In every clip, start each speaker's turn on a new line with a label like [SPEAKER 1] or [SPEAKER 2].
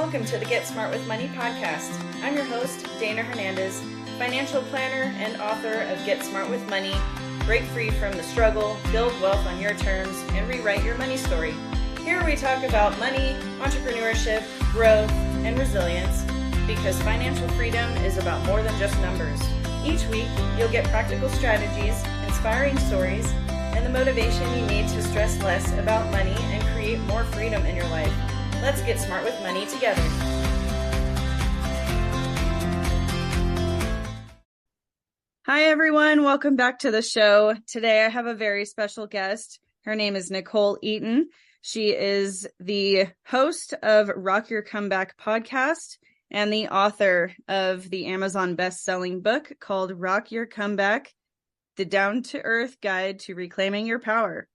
[SPEAKER 1] Welcome to the Get Smart with Money podcast. I'm your host, Dana Hernandez, financial planner and author of Get Smart with Money, Break Free from the Struggle, Build Wealth on Your Terms, and Rewrite Your Money Story. Here we talk about money, entrepreneurship, growth, and resilience, because financial freedom is about more than just numbers. Each week, you'll get practical strategies, inspiring stories, and the motivation you need to stress less about money and create more freedom in your life. Let's get smart with money together. Hi, everyone. Welcome back to the show. Today, I have a very special guest. Her name is Nichole Eaton. She is the host of Rock Your Comeback podcast and the author of the Amazon best-selling book called Rock Your Comeback, The Down-to-Earth Guide to Reclaiming Your Power.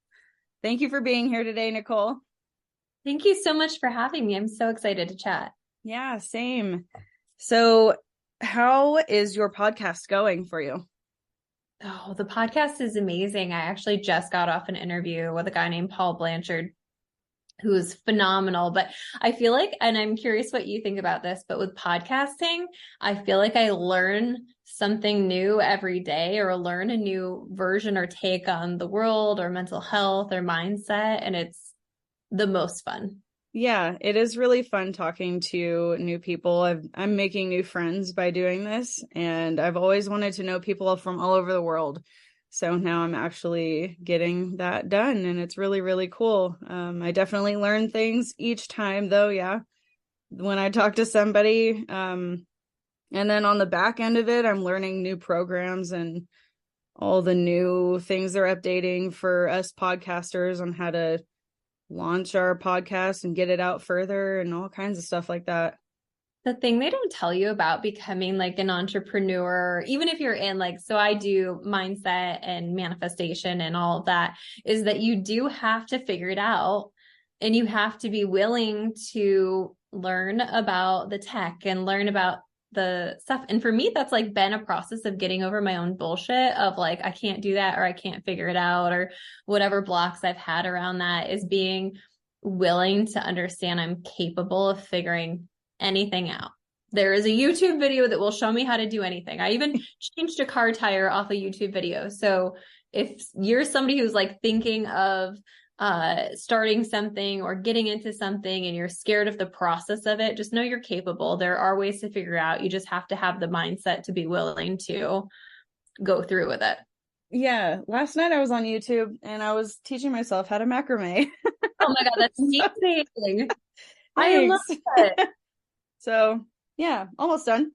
[SPEAKER 1] Thank you for being here today, Nichole.
[SPEAKER 2] Thank you so much for having me. I'm so excited to chat.
[SPEAKER 1] Yeah, same. So how is your podcast going for you?
[SPEAKER 2] Oh, the podcast is amazing. I actually just got off an interview with a guy named Paul Blanchard, who is phenomenal. But I feel like, and I'm curious what you think about this, but with podcasting, I feel like I learn something new every day, or learn a new version or take on the world or mental health or mindset. And it's the most fun.
[SPEAKER 1] Yeah, it is really fun talking to new people. I'm making new friends by doing this, and I've always wanted to know people from all over the world. So now I'm actually getting that done, and it's really, really cool. I definitely learn things each time, though. Yeah, when I talk to somebody, and then on the back end of it, I'm learning new programs and all the new things they're updating for us podcasters on how to launch our podcast and get it out further and all kinds of stuff like that.
[SPEAKER 2] The thing they don't tell you about becoming like an entrepreneur, even if you're in so I do mindset and manifestation and all of that, is that you do have to figure it out, and you have to be willing to learn about the tech and learn about the stuff. And for me, that's been a process of getting over my own bullshit of I can't do that, or I can't figure it out, or whatever blocks I've had around that, is being willing to understand I'm capable of figuring anything out. There is a YouTube video that will show me how to do anything. I even changed a car tire off a YouTube video. So if you're somebody who's thinking of starting something or getting into something and you're scared of the process of it, just know you're capable. There are ways to figure out. You just have to have the mindset to be willing to go through with it.
[SPEAKER 1] Yeah. Last night I was on YouTube and I was teaching myself how to macrame.
[SPEAKER 2] Oh my God, that's amazing. I love it.
[SPEAKER 1] So yeah, almost done.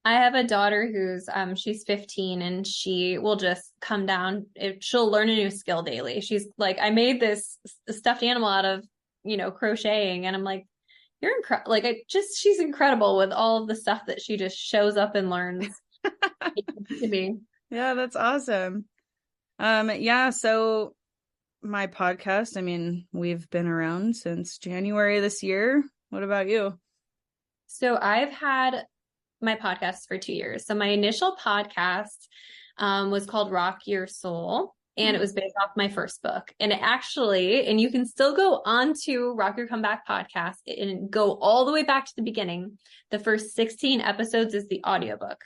[SPEAKER 2] I have a daughter who's, she's 15, and she will just come down. She'll learn a new skill daily. She's I made this stuffed animal out of, crocheting. And I'm you're incredible. She's incredible with all of the stuff that she just shows up and learns to me.
[SPEAKER 1] Yeah, that's awesome. Yeah. So my podcast, we've been around since January this year. What about you?
[SPEAKER 2] So I've had my podcast for 2 years. So my initial podcast was called Rock Your Soul, and it was based off my first book. And it actually, and you can still go on to Rock Your Comeback podcast and go all the way back to the beginning. The first 16 episodes is the audiobook.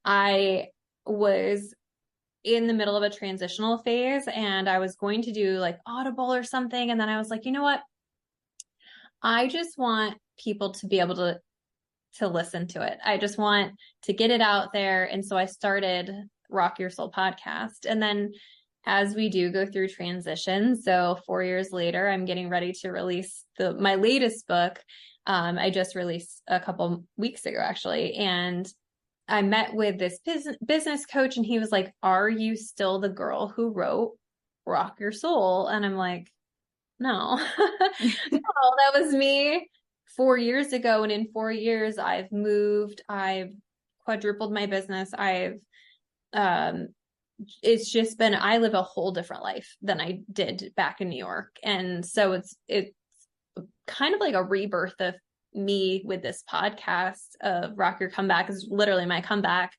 [SPEAKER 2] I was in the middle of a transitional phase, and I was going to do Audible or something. And then I was you know what? I just want people to be able to listen to it. I just want to get it out there. And so I started Rock Your Soul podcast. And then as we do go through transition, so 4 years later, I'm getting ready to release my latest book. I just released a couple weeks ago, actually. And I met with this business coach, and he was "Are you still the girl who wrote Rock Your Soul?" And I'm no, no, that was me 4 years ago. And in 4 years, I've moved, I've quadrupled my business. It's just been, I live a whole different life than I did back in New York. And so it's kind of a rebirth of me with this podcast of Rock Your Comeback. Is literally my comeback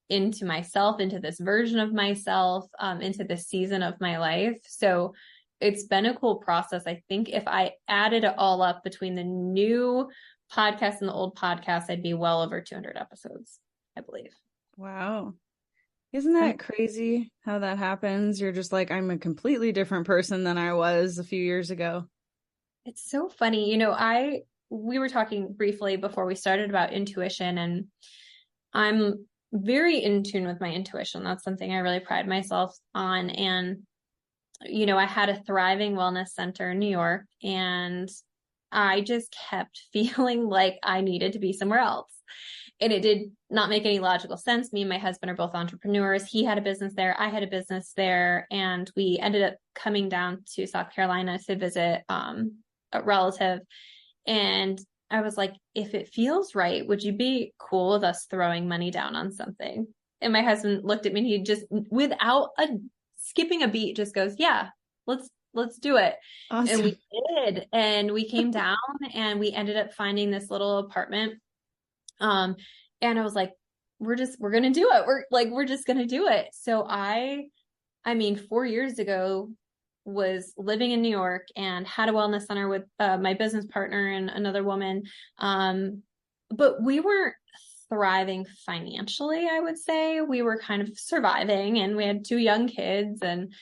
[SPEAKER 2] into myself, into this version of myself, into this season of my life. So it's been a cool process. I think if I added it all up between the new podcast and the old podcast, I'd be well over 200 episodes, I believe.
[SPEAKER 1] Wow. Isn't that crazy how that happens? You're just like, I'm a completely different person than I was a few years ago.
[SPEAKER 2] It's so funny. We were talking briefly before we started about intuition, and I'm very in tune with my intuition. That's something I really pride myself on. And, I had a thriving wellness center in New York, and I just kept feeling like I needed to be somewhere else. And it did not make any logical sense. Me and my husband are both entrepreneurs. He had a business there. I had a business there. And we ended up coming down to South Carolina to visit a relative. And I was like, if it feels right, would you be cool with us throwing money down on something? And my husband looked at me and he just, without skipping a beat, just goes, yeah, let's do it.
[SPEAKER 1] Awesome.
[SPEAKER 2] And we did. And we came down and we ended up finding this little apartment. And I was like, we're going to do it. We're just going to do it. So I mean, 4 years ago was living in New York and had a wellness center with my business partner and another woman. But we weren't thriving financially, I would say. We were kind of surviving, and we had 2 young kids. And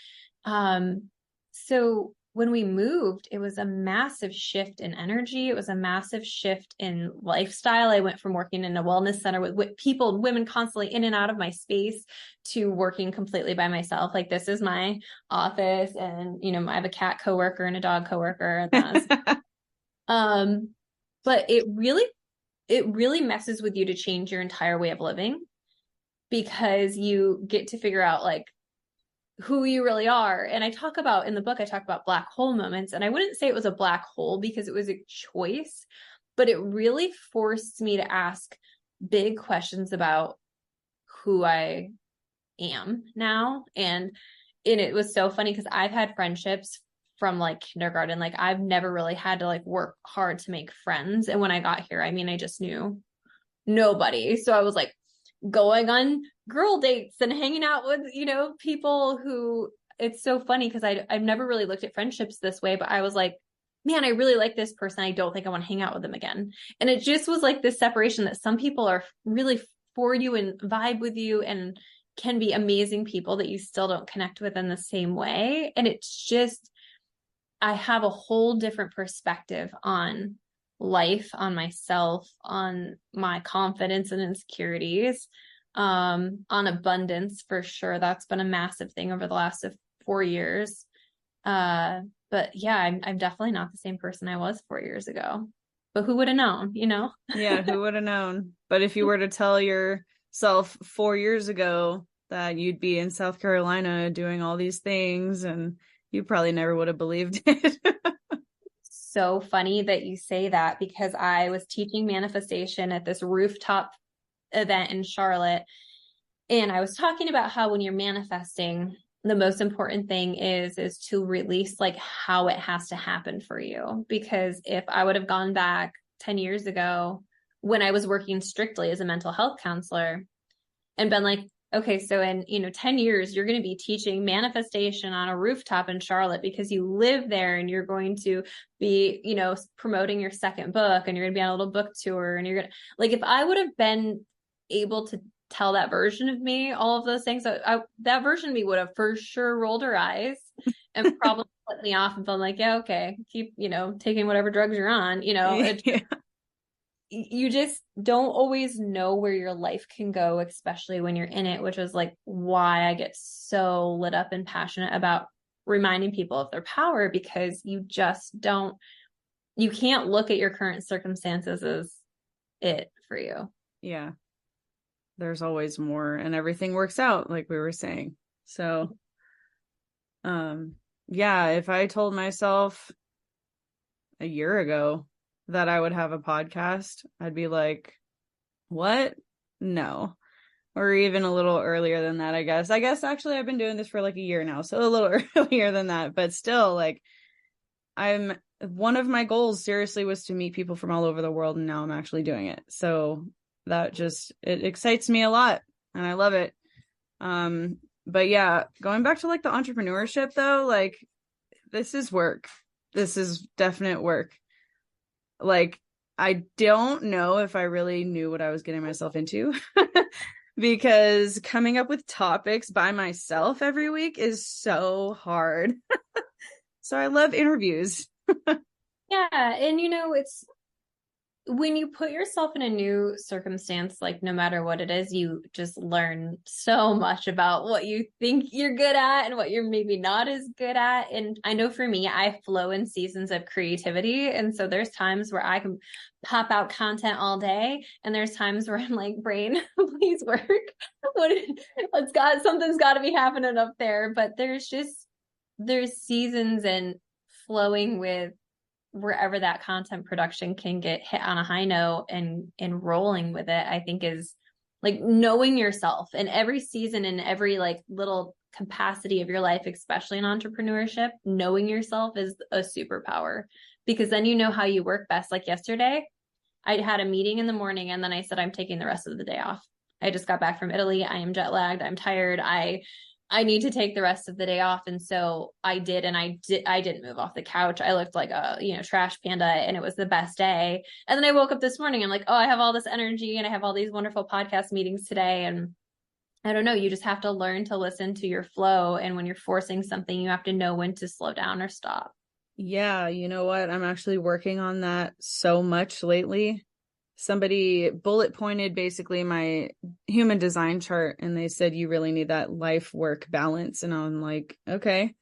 [SPEAKER 2] so when we moved, it was a massive shift in energy. It was a massive shift in lifestyle. I went from working in a wellness center with people, women constantly in and out of my space, to working completely by myself. Like, this is my office, and, I have a cat coworker and a dog coworker. But it really messes with you to change your entire way of living, because you get to figure out like who you really are. And in the book, I talk about black hole moments, and I wouldn't say it was a black hole because it was a choice, but it really forced me to ask big questions about who I am now. And it was so funny because I've had friendships from like kindergarten. Like, I've never really had to like work hard to make friends. And when I got here, I mean, I just knew nobody. So I was like going on girl dates and hanging out with, people who, it's so funny because I've never really looked at friendships this way, but I was like, man, I really like this person. I don't think I want to hang out with them again. And it just was like this separation that some people are really for you and vibe with you and can be amazing people that you still don't connect with in the same way. And it's just, I have a whole different perspective on life, on myself, on my confidence and insecurities, on abundance for sure. That's been a massive thing over the last 4 years. But yeah, I'm definitely not the same person I was 4 years ago. But who would have known,
[SPEAKER 1] Yeah, who would have known? But if you were to tell yourself 4 years ago that you'd be in South Carolina doing all these things, and you probably never would have believed it.
[SPEAKER 2] So funny that you say that, because I was teaching manifestation at this rooftop event in Charlotte. And I was talking about how when you're manifesting, the most important thing is to release like how it has to happen for you. Because if I would have gone back 10 years ago when I was working strictly as a mental health counselor and been like, okay, so in 10 years, you're going to be teaching manifestation on a rooftop in Charlotte because you live there, and you're going to be, promoting your second book, and you're going to be on a little book tour, and you're going to, like, if I would have been able to tell that version of me all of those things, that version of me would have for sure rolled her eyes and probably let me off and been like, yeah, okay, keep, taking whatever drugs you're on,
[SPEAKER 1] Yeah.
[SPEAKER 2] You just don't always know where your life can go, especially when you're in it, which is like why I get so lit up and passionate about reminding people of their power, because you can't look at your current circumstances as it for you.
[SPEAKER 1] Yeah. There's always more, and everything works out, like we were saying. So, yeah, if I told myself a year ago that I would have a podcast, I'd be like, what? No. Or even a little earlier than that, I guess. Actually I've been doing this for like a year now, so a little earlier than that, but still, like, one of my goals seriously was to meet people from all over the world, and now I'm actually doing it. So that just, it excites me a lot, and I love it. But yeah, going back to like the entrepreneurship though, like, this is work. This is definite work. Like, I don't know if I really knew what I was getting myself into because coming up with topics by myself every week is so hard. So I love interviews.
[SPEAKER 2] Yeah. And it's when you put yourself in a new circumstance, like no matter what it is, you just learn so much about what you think you're good at and what you're maybe not as good at. And I know for me, I flow in seasons of creativity. And so there's times where I can pop out content all day. And there's times where I'm like, brain, please work. Something's got to be happening up there. But there's seasons and flowing with wherever that content production can get hit on a high note and rolling with it, I think is like knowing yourself in every season and every like little capacity of your life, especially in entrepreneurship. Knowing yourself is a superpower because then you know how you work best. Like yesterday, I had a meeting in the morning and then I said, I'm taking the rest of the day off. I just got back from Italy. I am jet lagged. I'm tired. I need to take the rest of the day off. And so I did, and I didn't move off the couch. I looked like a, trash panda, and it was the best day. And then I woke up this morning, I'm like, oh, I have all this energy and I have all these wonderful podcast meetings today. And I don't know, you just have to learn to listen to your flow. And when you're forcing something, you have to know when to slow down or stop.
[SPEAKER 1] Yeah, you know what? I'm actually working on that so much lately. Somebody bullet pointed basically my human design chart and they said you really need that life work balance. And I'm like, okay,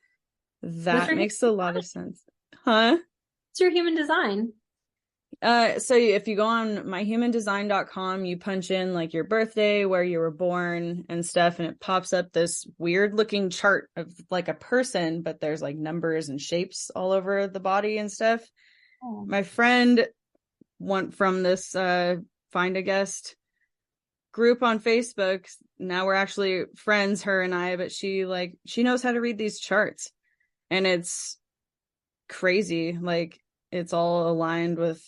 [SPEAKER 1] that makes a lot of sense. Huh?
[SPEAKER 2] What's your human design?
[SPEAKER 1] So if you go on myhumandesign.com, you punch in like your birthday, where you were born and stuff, and it pops up this weird looking chart of like a person, but there's like numbers and shapes all over the body and stuff. Oh. My friend went from this Find a Guest group on Facebook. Now we're actually friends, her and I, but she knows how to read these charts. And it's crazy. Like, it's all aligned with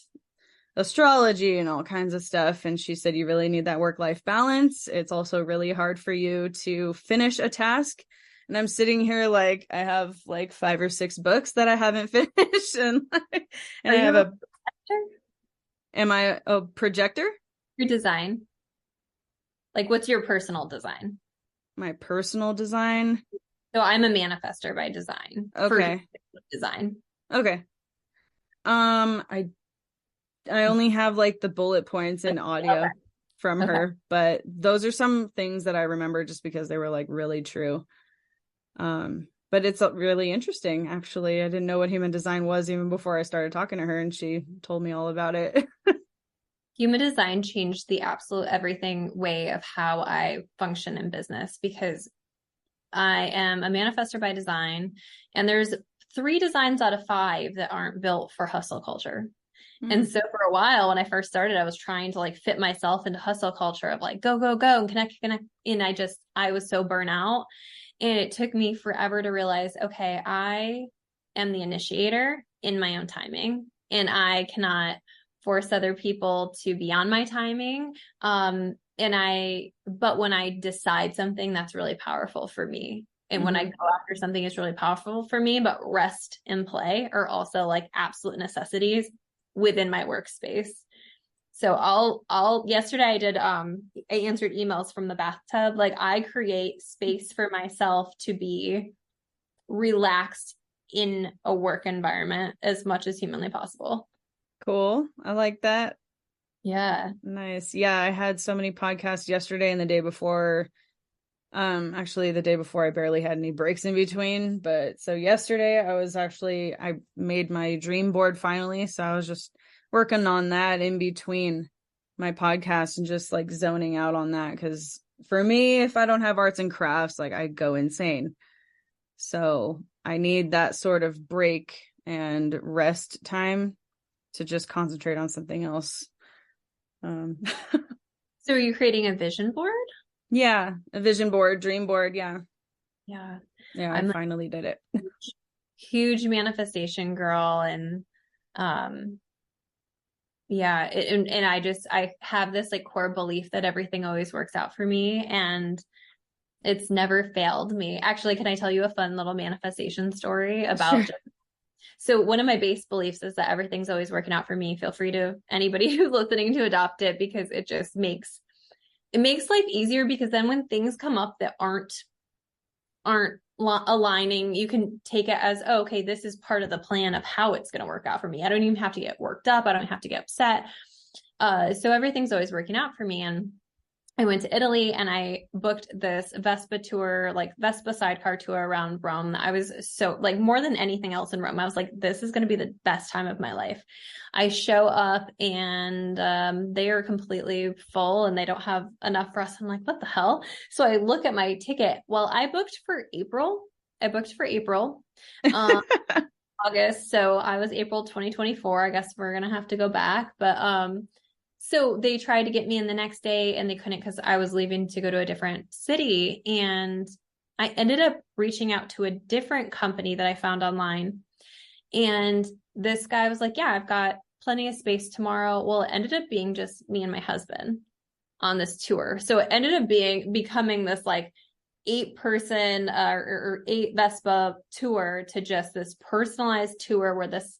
[SPEAKER 1] astrology and all kinds of stuff. And she said, you really need that work-life balance. It's also really hard for you to finish a task. And I'm sitting here like I have like 5 or 6 books that I haven't finished. And I have am I a projector?
[SPEAKER 2] Your design. Like, what's your personal design?
[SPEAKER 1] My personal design?
[SPEAKER 2] So I'm a manifester by design.
[SPEAKER 1] Okay.
[SPEAKER 2] Design.
[SPEAKER 1] Okay. I only have like the bullet points in audio from her, but those are some things that I remember just because they were like really true. But it's really interesting, actually. I didn't know what human design was even before I started talking to her, and she told me all about it.
[SPEAKER 2] Human design changed the absolute everything way of how I function in business because I am a manifestor by design, and there's 3 designs out of 5 that aren't built for hustle culture. And so for a while, when I first started, I was trying to like fit myself into hustle culture of like, go, go, go and connect. And I was so burnt out. And it took me forever to realize, okay, I am the initiator in my own timing, and I cannot force other people to be on my timing. But when I decide something, that's really powerful for me. And when I go after something, it's really powerful for me, but rest and play are also like absolute necessities within my workspace. So yesterday I answered emails from the bathtub. Like, I create space for myself to be relaxed in a work environment as much as humanly possible.
[SPEAKER 1] Cool. I like that.
[SPEAKER 2] Yeah.
[SPEAKER 1] Nice. Yeah. I had so many podcasts yesterday and the day before. Actually the day before I barely had any breaks in between, but so yesterday I made my dream board finally. So I was just working on that in between my podcast and just like zoning out on that. Cause for me, if I don't have arts and crafts, like I go insane. So I need that sort of break and rest time to just concentrate on something else.
[SPEAKER 2] So are you creating a vision board?
[SPEAKER 1] Yeah, a vision board, dream board. Yeah.
[SPEAKER 2] Yeah.
[SPEAKER 1] Yeah, I finally did it.
[SPEAKER 2] Huge manifestation girl. And yeah, and I have this like core belief that everything always works out for me. And It's never failed me. Actually, can I tell you a fun little manifestation story
[SPEAKER 1] Sure.
[SPEAKER 2] about so one of my base beliefs is that everything's always working out for me. Feel free to anybody who's listening to adopt it, because it just makes life easier, because then when things come up that aren't aligning, you can take it as, oh, okay, this is part of the plan of how it's going to work out for me. I don't even have to get worked up. I don't have to get upset. So everything's always working out for me. And I went to Italy and I booked this Vespa tour, like Vespa sidecar tour around Rome. I was so, like, more than anything else in Rome, I was like, this is going to be the best time of my life. I show up and they are completely full and they don't have enough for us. I'm like, what the hell? So I look at my ticket. Well, I booked for April. Um, August. So I was April 2024. I guess we're going to have to go back. But so they tried to get me in the next day and they couldn't, because I was leaving to go to a different city. And I ended up reaching out to a different company that I found online. And this guy was like, yeah, I've got plenty of space tomorrow. Well, it ended up being just me and my husband on this tour. So it ended up becoming this like 8-person or 8 Vespa tour, to just this personalized tour where this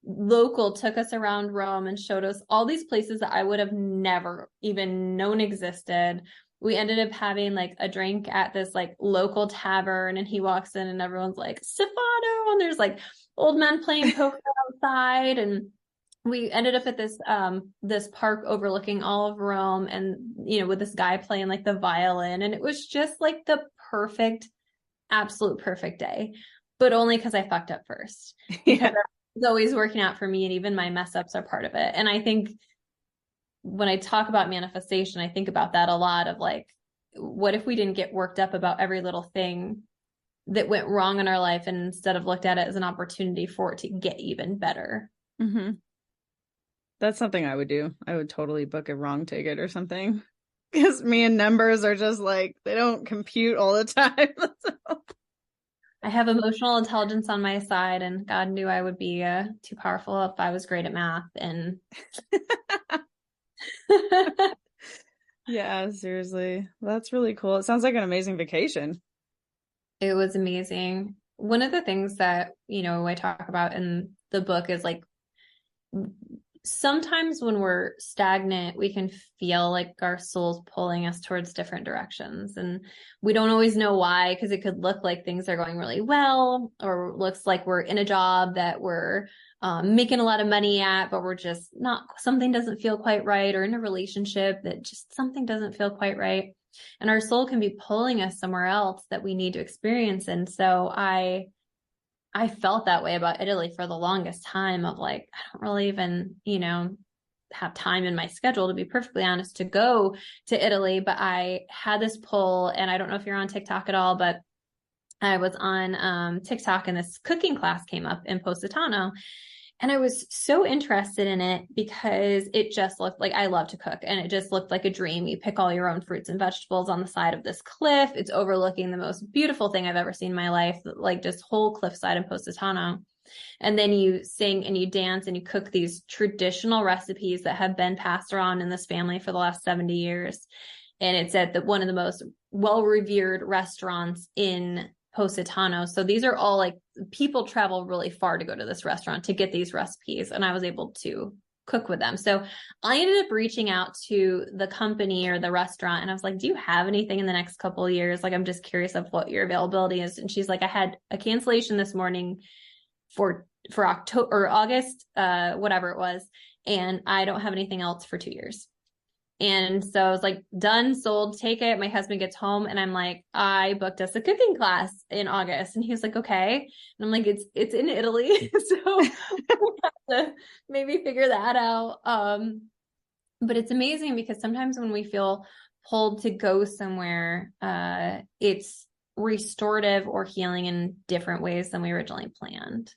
[SPEAKER 2] local took us around Rome and showed us all these places that I would have never even known existed. We ended up having like a drink at this like local tavern, and he walks in and everyone's like, Stefano, and there's like old men playing poker outside. And we ended up at this park overlooking all of Rome, and with this guy playing like the violin, and it was just like the absolute perfect day, but only because I fucked up first, because
[SPEAKER 1] Yeah.
[SPEAKER 2] it's always working out for me, and even my mess ups are part of it. And I think when I talk about manifestation, I think about that a lot, of like, what if we didn't get worked up about every little thing that went wrong in our life, and instead of looked at it as an opportunity for it to get even better?
[SPEAKER 1] Mm-hmm. That's something I would do. I would totally book a wrong ticket or something. Because me and numbers are just like, they don't compute all the time. So.
[SPEAKER 2] I have emotional intelligence on my side, and God knew I would be too powerful if I was great at math. And
[SPEAKER 1] Yeah, seriously. That's really cool. It sounds like an amazing vacation.
[SPEAKER 2] it was amazing. One of the things that, I talk about in the book is like, sometimes when we're stagnant, we can feel like our soul's pulling us towards different directions. And we don't always know why, because it could look like things are going really well, or looks like we're in a job that we're making a lot of money at, but we're just not, something doesn't feel quite right, or in a relationship that just something doesn't feel quite right. And our soul can be pulling us somewhere else that we need to experience. And so I felt that way about Italy for the longest time, of like, I don't really even, have time in my schedule, to be perfectly honest, to go to Italy. But I had this pull, and I don't know if you're on TikTok at all, but I was on TikTok, and this cooking class came up in Positano. And I was so interested in it because it just looked like, I love to cook, and it just looked like a dream. You pick all your own fruits and vegetables on the side of this cliff. It's overlooking the most beautiful thing I've ever seen in my life, like this whole cliffside in Positano. And then you sing and you dance and you cook these traditional recipes that have been passed around in this family for the last 70 years. And it's at one of the most well-revered restaurants in Positano. So these are all like, people travel really far to go to this restaurant to get these recipes. And I was able to cook with them. So I ended up reaching out to the company or the restaurant, and I was like, do you have anything in the next couple of years? Like, I'm just curious of what your availability is. And she's like, I had a cancellation this morning for October or August, whatever it was. And I don't have anything else for 2 years. And so I was like, done, sold, take it. My husband gets home, and I'm like, I booked us a cooking class in August. And he was like, okay. And I'm like, it's in Italy. So we'll have to maybe figure that out. But it's amazing, because sometimes when we feel pulled to go somewhere, it's restorative or healing in different ways than we originally planned.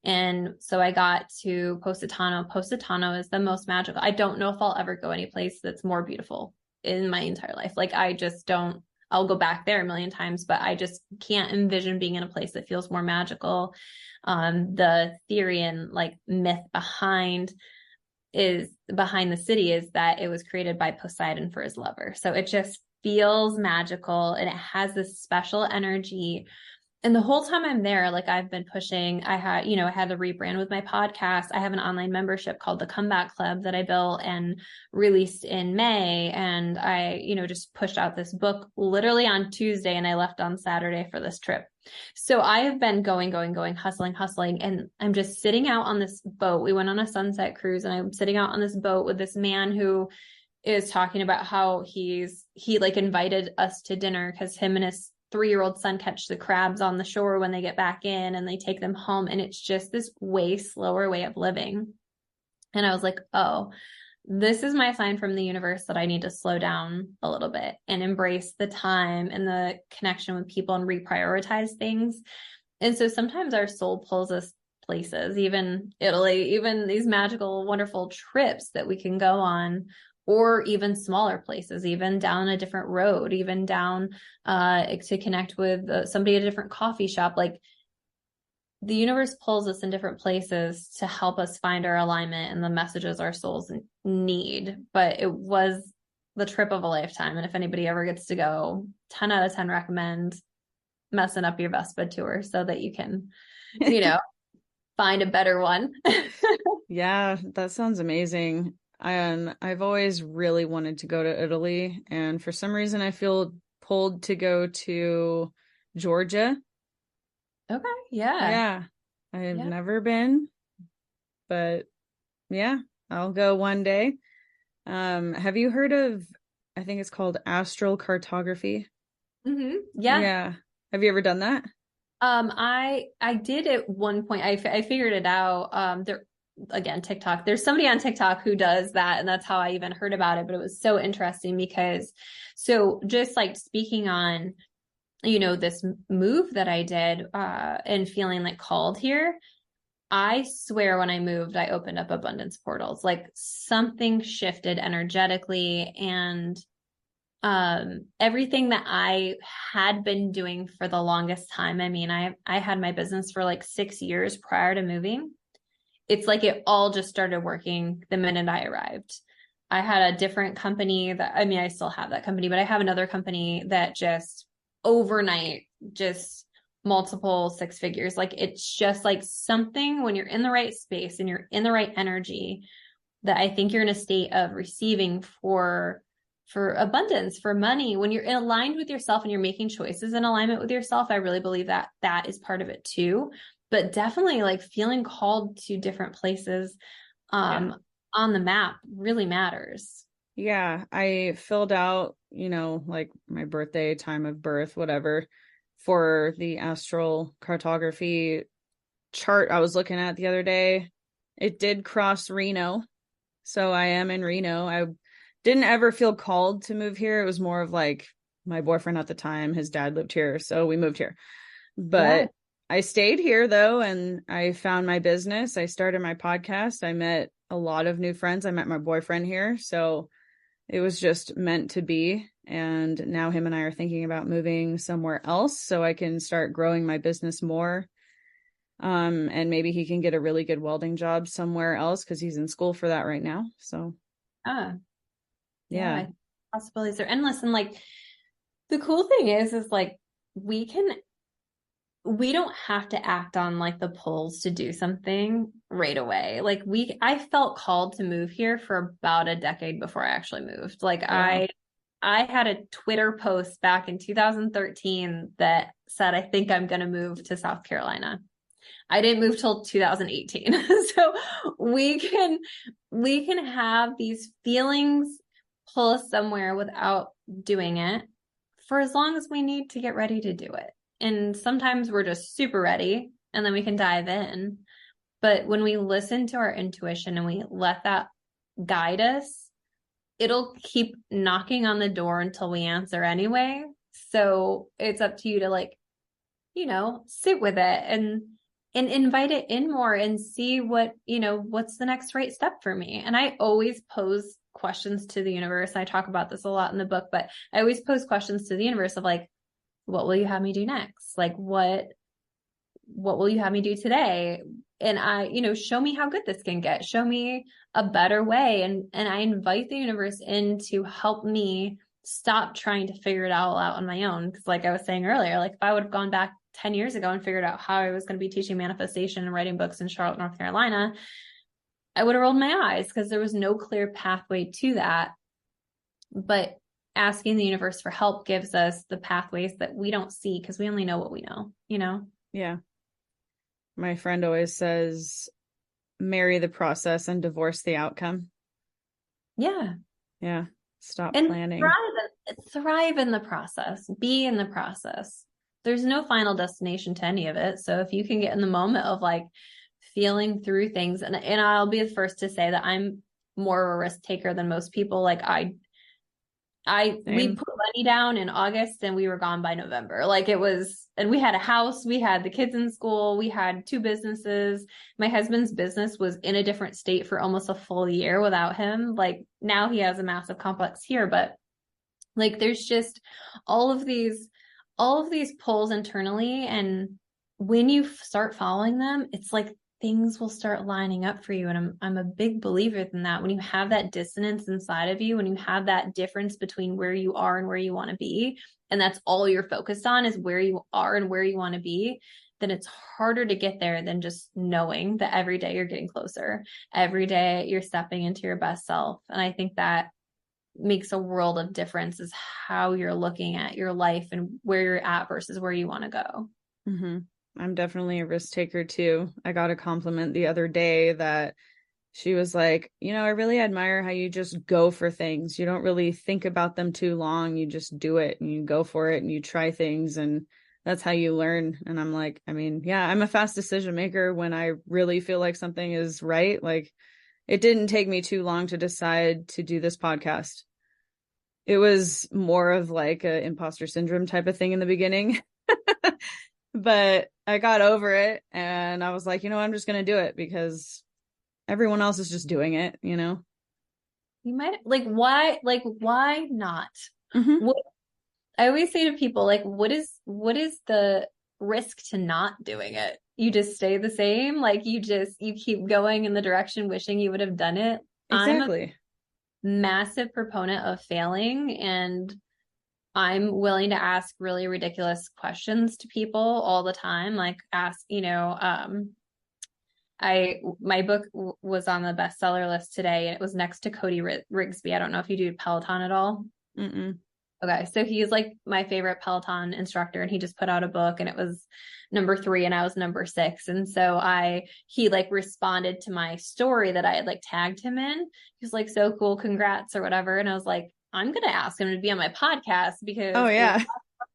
[SPEAKER 2] And so I got to Positano. Positano is the most magical. I don't know if I'll ever go any place that's more beautiful in my entire life. Like, I just don't, I'll go back there a million times, but I just can't envision being in a place that feels more magical. The theory and like myth behind the city is that it was created by Poseidon for his lover. So it just feels magical and it has this special energy. And the whole time I'm there, like I've been pushing, I had the rebrand with my podcast. I have an online membership called the Comeback Club that I built and released in May. And I, just pushed out this book literally on Tuesday and I left on Saturday for this trip. So I have been going, hustling. And I'm just sitting out on this boat. We went on a sunset cruise and I'm sitting out on this boat with this man who is talking about how he like invited us to dinner because him and his 3-year-old son catch the crabs on the shore when they get back in and they take them home. And it's just this way slower way of living. And I was like, oh, this is my sign from the universe that I need to slow down a little bit and embrace the time and the connection with people and reprioritize things. And so sometimes our soul pulls us places, even Italy, even these magical, wonderful trips that we can go on, or even smaller places, even down a different road, even down to connect with somebody at a different coffee shop. Like the universe pulls us in different places to help us find our alignment and the messages our souls need. But it was the trip of a lifetime. And if anybody ever gets to go, 10 out of 10 recommend messing up your Vespa tour so that you can, find a better one.
[SPEAKER 1] Yeah, that sounds amazing. I've always really wanted to go to Italy, and for some reason I feel pulled to go to Georgia.
[SPEAKER 2] Okay, yeah.
[SPEAKER 1] Yeah, I've never been, but yeah, I'll go one day. Have you heard of, I think it's called astral cartography?
[SPEAKER 2] Mm-hmm. Yeah.
[SPEAKER 1] Yeah. Have you ever done that?
[SPEAKER 2] I did at one point. I figured it out. There again, TikTok. There's somebody on TikTok who does that, and that's how I even heard about it. But it was so interesting because, so just like speaking on, this move that I did, and feeling like called here. I swear when I moved, I opened up abundance portals. Like something shifted energetically, and everything that I had been doing for the longest time. I mean, I had my business for like 6 years prior to moving. It's like it all just started working the minute I arrived. I had a different company I still have that company, but I have another company that just overnight, just multiple 6 figures. Like it's just like something when you're in the right space and you're in the right energy that I think you're in a state of receiving for abundance, for money. When you're aligned with yourself and you're making choices in alignment with yourself, I really believe that that is part of it too. But definitely like feeling called to different places on the map really matters.
[SPEAKER 1] Yeah, I filled out, like my birthday, time of birth, whatever, for the astral cartography chart I was looking at the other day. It did cross Reno. So I am in Reno. I didn't ever feel called to move here. It was more of like my boyfriend at the time, his dad lived here, so we moved here. But I stayed here though, and I found my business. I started my podcast. I met a lot of new friends. I met my boyfriend here. So it was just meant to be. And now him and I are thinking about moving somewhere else so I can start growing my business more. And maybe he can get a really good welding job somewhere else because he's in school for that right now. So yeah.
[SPEAKER 2] Possibilities are endless. And like the cool thing is like we don't have to act on like the pulls to do something right away. Like I felt called to move here for about a decade before I actually moved. Like wow. I had a Twitter post back in 2013 that said, I think I'm going to move to South Carolina. I didn't move till 2018. So we can have these feelings pull us somewhere without doing it for as long as we need to get ready to do it. And sometimes we're just super ready and then we can dive in. But when we listen to our intuition and we let that guide us, it'll keep knocking on the door until we answer anyway. So it's up to you to like, sit with it and invite it in more and see what's the next right step for me. And I always pose questions to the universe. I talk about this a lot in the book, but I always pose questions to the universe of like, what will you have me do next? Like, what will you have me do today? And show me how good this can get. Show me a better way. And I invite the universe in to help me stop trying to figure it all out on my own. Because like I was saying earlier, like if I would have gone back 10 years ago and figured out how I was going to be teaching manifestation and writing books in Charlotte, North Carolina, I would have rolled my eyes because there was no clear pathway to that. But asking the universe for help gives us the pathways that we don't see because we only know what we know, you know?
[SPEAKER 1] Yeah. My friend always says, marry the process and divorce the outcome.
[SPEAKER 2] Yeah.
[SPEAKER 1] Yeah. Stop
[SPEAKER 2] And
[SPEAKER 1] planning.
[SPEAKER 2] thrive in the process, be in the process. There's no final destination to any of it. So if you can get in the moment of like feeling through things, and I'll be the first to say that I'm more of a risk taker than most people. Like we put money down in August and we were gone by November. Like it was, and we had a house, we had the kids in school, we had 2 businesses. My husband's business was in a different state for almost a full year without him. Like now he has a massive complex here, but like there's just all of these pulls internally. And when you start following them, it's like things will start lining up for you. And I'm a big believer in that. When you have that dissonance inside of you, when you have that difference between where you are and where you want to be, and that's all you're focused on is where you are and where you want to be, then it's harder to get there than just knowing that every day you're getting closer. Every day you're stepping into your best self. And I think that makes a world of difference is how you're looking at your life and where you're at versus where you want to go.
[SPEAKER 1] Mm-hmm. I'm definitely a risk taker too. I got a compliment the other day that she was like, I really admire how you just go for things. You don't really think about them too long. You just do it and you go for it and you try things, and that's how you learn. And I'm like, yeah, I'm a fast decision maker when I really feel like something is right. Like it didn't take me too long to decide to do this podcast. It was more of like a imposter syndrome type of thing in the beginning. But I got over it and I was like, I'm just going to do it because everyone else is just doing it, You
[SPEAKER 2] might why not?
[SPEAKER 1] Mm-hmm.
[SPEAKER 2] I always say to people, like, what is the risk to not doing it? You just stay the same. Like you keep going in the direction wishing you would have done it.
[SPEAKER 1] Exactly.
[SPEAKER 2] I'm a massive proponent of failing, and I'm willing to ask really ridiculous questions to people all the time. Like ask, my book was on the bestseller list today, and it was next to Cody Rigsby. I don't know if you do Peloton at all.
[SPEAKER 1] Mm-mm.
[SPEAKER 2] Okay, so he's like my favorite Peloton instructor, and he just put out a book, and it was number 3, and I was number 6. And so he like responded to my story that I had like tagged him in. He was like, "So cool, congrats," or whatever. And I was like, I'm gonna ask him to be on my podcast because
[SPEAKER 1] Oh yeah.
[SPEAKER 2] if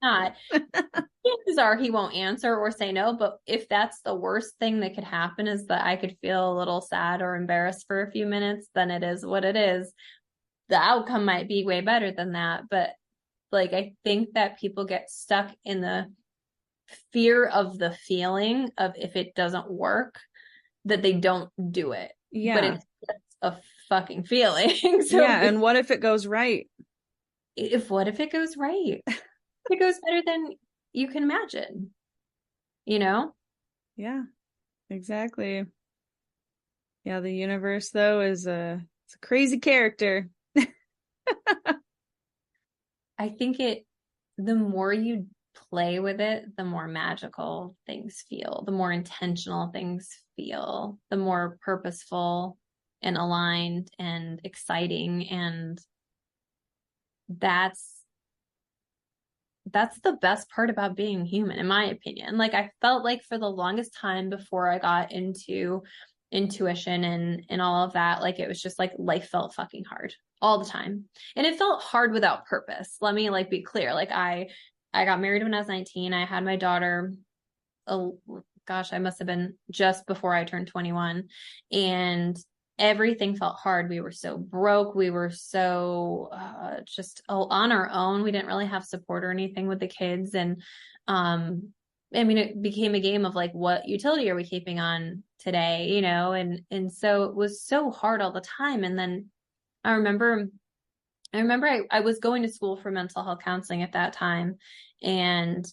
[SPEAKER 2] not, chances are he won't answer or say no. But if that's the worst thing that could happen is that I could feel a little sad or embarrassed for a few minutes, then it is what it is. The outcome might be way better than that. But like, I think that people get stuck in the fear of the feeling of if it doesn't work, that they don't do it.
[SPEAKER 1] Yeah.
[SPEAKER 2] But it's just a fucking feeling.
[SPEAKER 1] So yeah. And what if it goes right?
[SPEAKER 2] What if it goes right? It goes better than you can imagine, Yeah,
[SPEAKER 1] exactly. Yeah. The universe though it's a crazy character.
[SPEAKER 2] I think the more you play with it, the more magical things feel, the more intentional things feel, the more purposeful and aligned and exciting. And that's the best part about being human, in my opinion. Like I felt like for the longest time before I got into intuition and all of that, like it was just like life felt fucking hard all the time. And it felt hard without purpose. Let me like be clear. Like I got married when I was 19. I had my daughter, I must have been just before I turned 21. And everything felt hard. We were so broke. We were so just on our own. We didn't really have support or anything with the kids. And it became a game of like, what utility are we keeping on today? And so it was so hard all the time. And then I remember I was going to school for mental health counseling at that time. And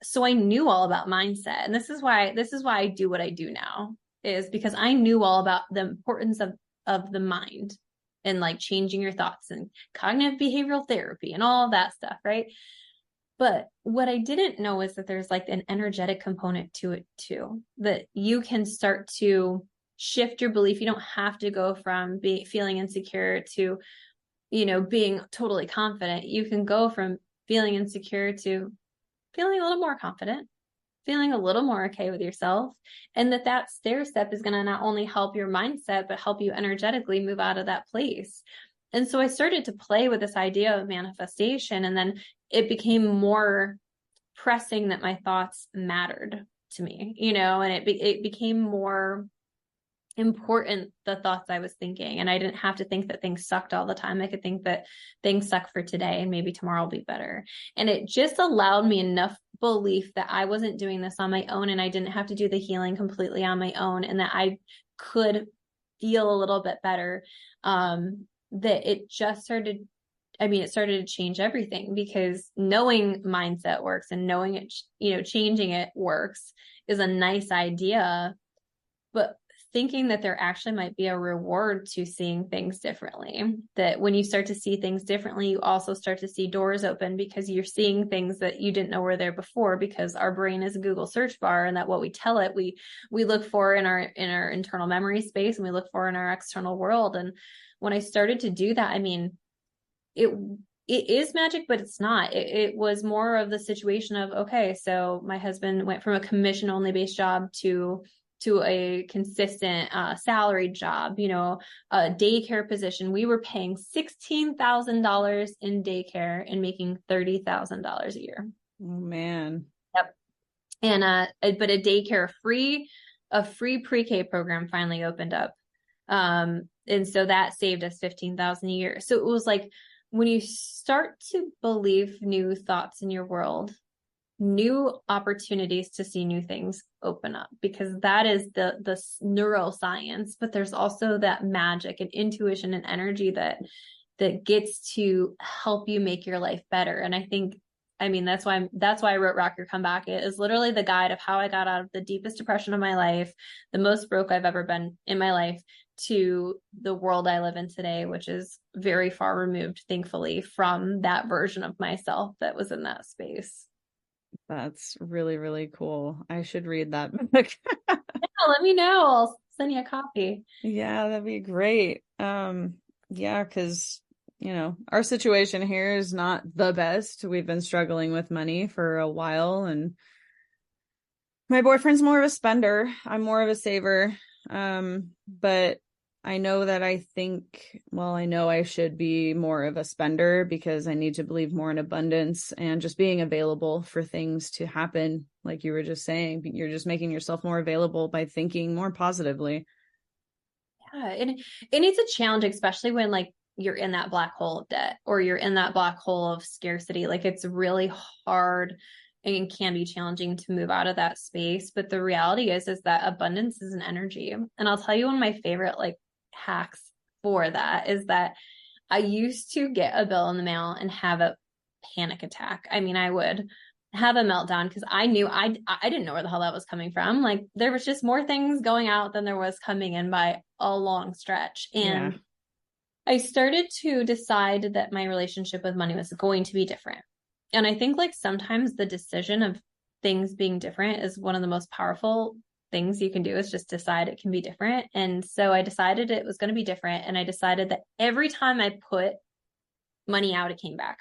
[SPEAKER 2] so I knew all about mindset. And this is why I do what I do now, is because I knew all about the importance of the mind. and like changing your thoughts and cognitive behavioral therapy and all that stuff, right? But what I didn't know is that there's like an energetic component to it too, that you can start to shift your belief. You don't have to go from feeling insecure to, being totally confident. You can go from feeling insecure to feeling a little more confident, feeling a little more okay with yourself. And that stair step is going to not only help your mindset, but help you energetically move out of that place. And so I started to play with this idea of manifestation. And then it became more pressing that my thoughts mattered to me, and it became more important, the thoughts I was thinking. And I didn't have to think that things sucked all the time. I could think that things suck for today and maybe tomorrow will be better. And it just allowed me enough belief that I wasn't doing this on my own, and I didn't have to do the healing completely on my own, and that I could feel a little bit better. That it just started, it started to change everything, because knowing mindset works and knowing it, changing it works is a nice idea, but thinking that there actually might be a reward to seeing things differently, that when you start to see things differently, you also start to see doors open, because you're seeing things that you didn't know were there before, because our brain is a Google search bar, and that what we tell it, we look for in our internal memory space, and we look for in our external world. And when I started to do that, it is magic, but it's not. It was more of the situation of, okay, so my husband went from a commission only based job to a consistent salaried job, a daycare position. We were paying $16,000 in daycare and making $30,000 a year.
[SPEAKER 1] Oh man.
[SPEAKER 2] Yep. And but a free pre-K program finally opened up. And so that saved us $15,000 a year. So it was like, when you start to believe new thoughts in your world, new opportunities to see new things open up, because that is the neuroscience, but there's also that magic and intuition and energy that gets to help you make your life better. And I think, that's why I wrote Rock Your Comeback. It is literally the guide of how I got out of the deepest depression of my life, the most broke I've ever been in my life, to the world I live in today, which is very far removed, thankfully, from that version of myself that was in that space.
[SPEAKER 1] That's really, really cool. I should read that book.
[SPEAKER 2] Yeah, let me know. I'll send you a copy.
[SPEAKER 1] Yeah, that'd be great. Yeah, because our situation here is not the best. We've been struggling with money for a while, and my boyfriend's more of a spender. I'm more of a saver. But I know that I know I should be more of a spender, because I need to believe more in abundance and just being available for things to happen. Like you were just saying, you're just making yourself more available by thinking more positively.
[SPEAKER 2] Yeah. And it's a challenge, especially when like you're in that black hole of debt, or you're in that black hole of scarcity. Like, it's really hard and can be challenging to move out of that space. But the reality is that abundance is an energy. And I'll tell you, one of my favorite like hacks for that is that I used to get a bill in the mail and have a panic attack. I would have a meltdown, because I knew I didn't know where the hell that was coming from. Like, there was just more things going out than there was coming in by a long stretch. And I started to decide that my relationship with money was going to be different. And I think like sometimes the decision of things being different is one of the most powerful things you can do, is just decide it can be different. And so I decided it was going to be different. And I decided that every time I put money out, it came back.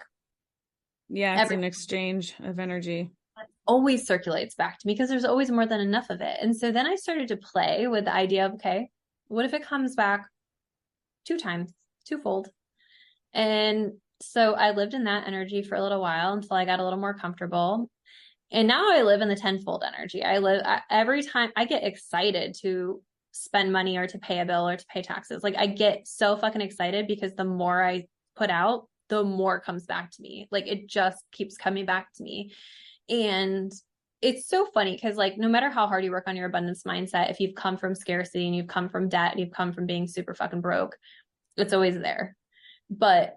[SPEAKER 1] Yeah, it's an exchange of energy.
[SPEAKER 2] It always circulates back to me, because there's always more than enough of it. And so then I started to play with the idea of, okay, what if it comes back 2 times, twofold? And so I lived in that energy for a little while until I got a little more comfortable. And now I live in the tenfold energy. Every time I get excited to spend money or to pay a bill or to pay taxes. Like, I get so fucking excited, because the more I put out, the more comes back to me. Like, it just keeps coming back to me. And it's so funny, because like, no matter how hard you work on your abundance mindset, if you've come from scarcity and you've come from debt and you've come from being super fucking broke, it's always there. But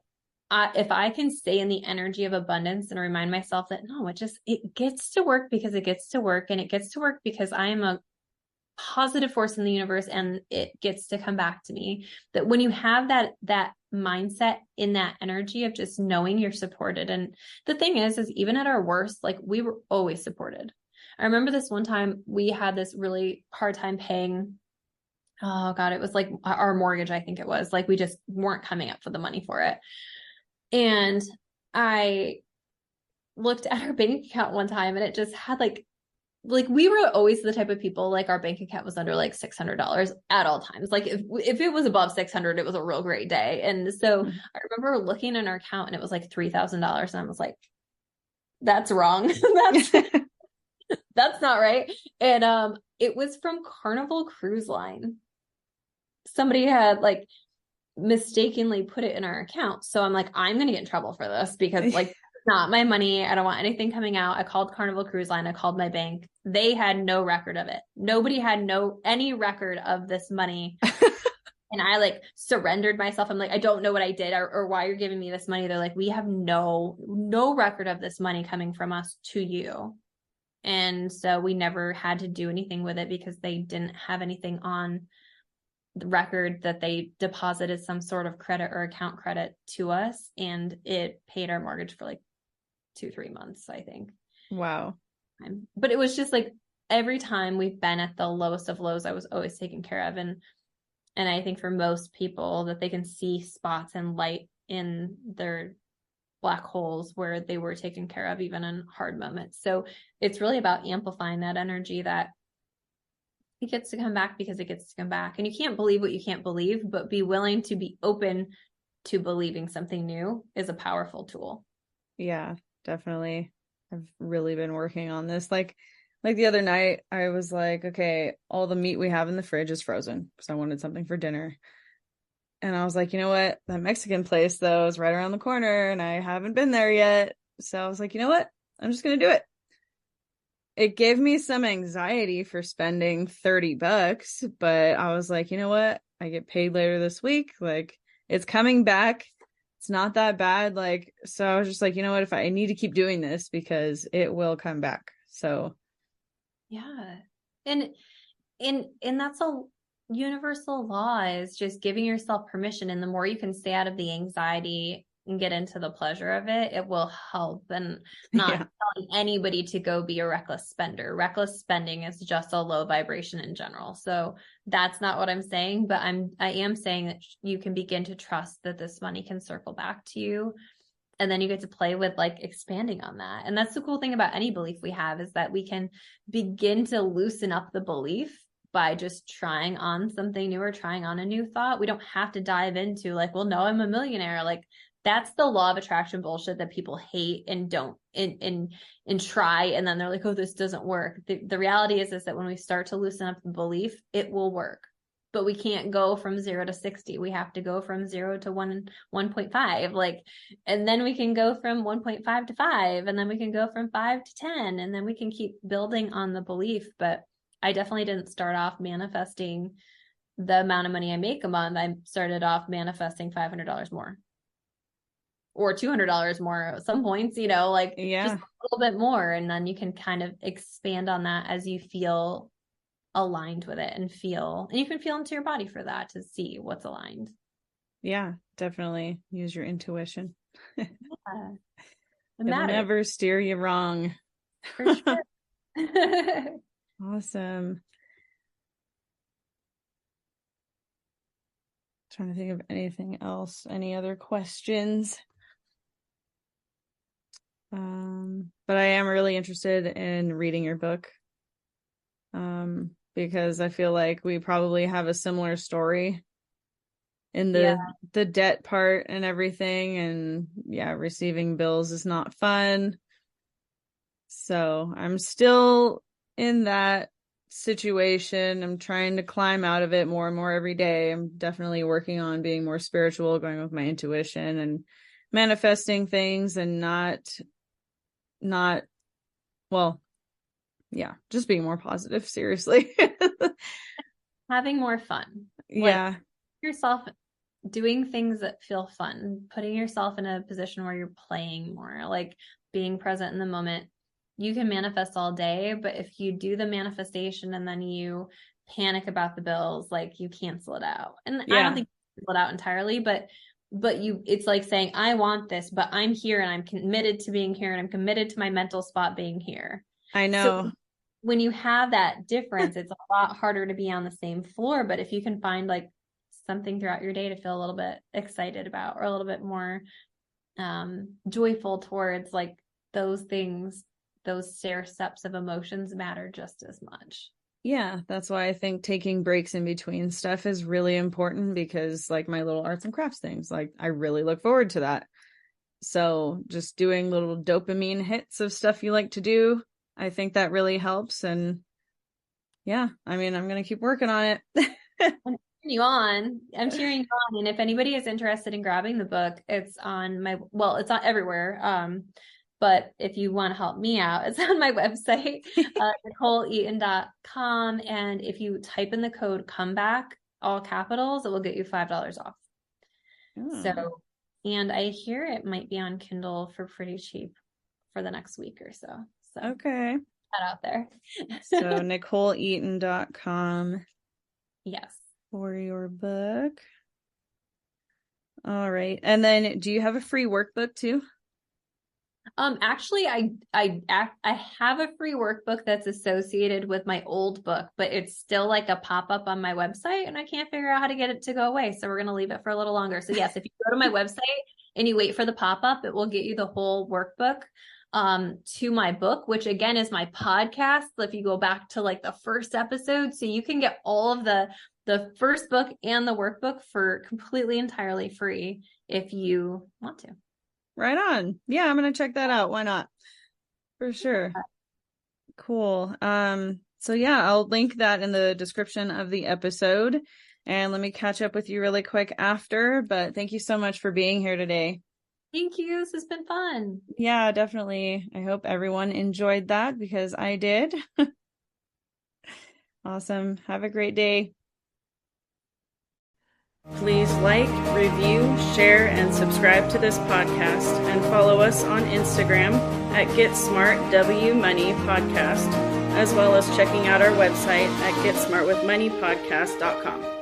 [SPEAKER 2] if I can stay in the energy of abundance and remind myself that no, it gets to work because it gets to work, and it gets to work because I am a positive force in the universe, and it gets to come back to me. That when you have that mindset in that energy of just knowing you're supported. And the thing is even at our worst, like we were always supported. I remember this one time we had this really hard time paying. Oh God, it was like our mortgage. I think it was like, we just weren't coming up for the money for it. And I looked at our bank account one time and it just had like we were always the type of people, like our bank account was under like $600 at all times. Like if it was above 600, it was a real great day. And so I remember looking in our account and it was like $3,000. And I was like, that's wrong. That's not right. And it was from Carnival Cruise Line. Somebody had like mistakenly put it in our account. So I'm like, I'm going to get in trouble for this because like, it's not my money. I don't want anything coming out. I called Carnival Cruise Line. I called my bank. They had no record of it. Nobody had any record of this money. And I like surrendered myself. I'm like, I don't know what I did or why you're giving me this money. They're like, we have no record of this money coming from us to you. And so we never had to do anything with it because they didn't have anything on the record that they deposited some sort of credit or account credit to us. And it paid our mortgage for like 2-3 months, I think.
[SPEAKER 1] Wow.
[SPEAKER 2] But it was just like every time we've been at the lowest of lows, I was always taken care of. And I think for most people that they can see spots and light in their black holes where they were taken care of even in hard moments. So it's really about amplifying that energy that it gets to come back because it gets to come back. And you can't believe what you can't believe, but be willing to be open to believing something new is a powerful tool.
[SPEAKER 1] Yeah, definitely. I've really been working on this. Like the other night, I was like, okay, all the meat we have in the fridge is frozen because I wanted something for dinner. And I was like, you know what? That Mexican place, though, is right around the corner and I haven't been there yet. So I was like, you know what? I'm just going to do it. It gave me some anxiety for spending $30, but I was like, you know what? I get paid later this week. Like, it's coming back. It's not that bad. Like, so I was just like, you know what? If I need to keep doing this because it will come back. So,
[SPEAKER 2] yeah. And that's a universal law, is just giving yourself permission. And the more you can stay out of the anxiety and get into the pleasure of it, it will help. And not telling anybody to go be a reckless spender. Reckless spending is just a low vibration in general. So that's not what I'm saying, but I am saying that you can begin to trust that this money can circle back to you. And then you get to play with like expanding on that. And that's the cool thing about any belief we have, is that we can begin to loosen up the belief by just trying on something new or trying on a new thought. We don't have to dive into like, well, no, I'm a millionaire. Like, that's the law of attraction bullshit that people hate and don't and try. And then they're like, oh, this doesn't work. The reality is that when we start to loosen up the belief, it will work. But we can't go from 0 to 60. We have to go from 0 to 1.5. Like, and then we can go from 1.5 to 5. And then we can go from 5 to 10. And then we can keep building on the belief. But I definitely didn't start off manifesting the amount of money I make a month. I started off manifesting $500 more. Or $200 more at some points, just a little bit more. And then you can kind of expand on that as you feel aligned with it and you can feel into your body for that to see what's aligned.
[SPEAKER 1] Yeah, definitely use your intuition.
[SPEAKER 2] Yeah.
[SPEAKER 1] It'll never steer you wrong.
[SPEAKER 2] For sure.
[SPEAKER 1] Awesome. Trying to think of anything else. Any other questions? But I am really interested in reading your book. Because I feel like we probably have a similar story in the debt part and everything. And receiving bills is not fun. So I'm still in that situation. I'm trying to climb out of it more and more every day. I'm definitely working on being more spiritual, going with my intuition and manifesting things and just being more positive, seriously.
[SPEAKER 2] Having more fun.
[SPEAKER 1] Yeah.
[SPEAKER 2] Yourself doing things that feel fun, putting yourself in a position where you're playing more, like being present in the moment. You can manifest all day, but if you do the manifestation and then you panic about the bills, like you cancel it out. And I don't think you cancel it out entirely, but but it's like saying, I want this, but I'm here and I'm committed to being here and I'm committed to my mental spot being here.
[SPEAKER 1] I
[SPEAKER 2] So
[SPEAKER 1] know.
[SPEAKER 2] when you have that difference, it's a lot harder to be on the same floor. But if you can find like something throughout your day to feel a little bit excited about, or a little bit more joyful towards, like those things, those stair steps of emotions matter just as much.
[SPEAKER 1] Yeah, that's why I think taking breaks in between stuff is really important, because like my little arts and crafts things, like I really look forward to that. So just doing little dopamine hits of stuff you like to do, I think that really helps. And yeah, I mean, I'm going to keep working on it.
[SPEAKER 2] I'm cheering you on. And if anybody is interested in grabbing the book, it's on it's not everywhere. But if you want to help me out, it's on my website, NicholeEaton.com. And if you type in the code comeback, all capitals, it will get you $5 off. So, and I hear it might be on Kindle for pretty cheap for the next week or so. So
[SPEAKER 1] okay.
[SPEAKER 2] That out there.
[SPEAKER 1] So NicholeEaton.com.
[SPEAKER 2] Yes.
[SPEAKER 1] For your book. All right. And then do you have a free workbook too?
[SPEAKER 2] Actually, I have a free workbook that's associated with my old book, but it's still like a pop-up on my website and I can't figure out how to get it to go away. So we're going to leave it for a little longer. So yes, if you go to my website and you wait for the pop-up, it will get you the whole workbook to my book, which again is my podcast. If you go back to like the first episode, so you can get all of the first book and the workbook for completely entirely free if you want to.
[SPEAKER 1] Right on. Yeah, I'm going to check that out. Why not? For sure. Cool. So yeah, I'll link that in the description of the episode, and let me catch up with you really quick after, but thank you so much for being here today.
[SPEAKER 2] Thank you. This has been fun.
[SPEAKER 1] Yeah, definitely. I hope everyone enjoyed that, because I did. Awesome. Have a great day. Please like, review, share, and subscribe to this podcast, and follow us on Instagram at GetSmartWMoneyPodcast, as well as checking out our website at GetSmartWithMoneyPodcast.com.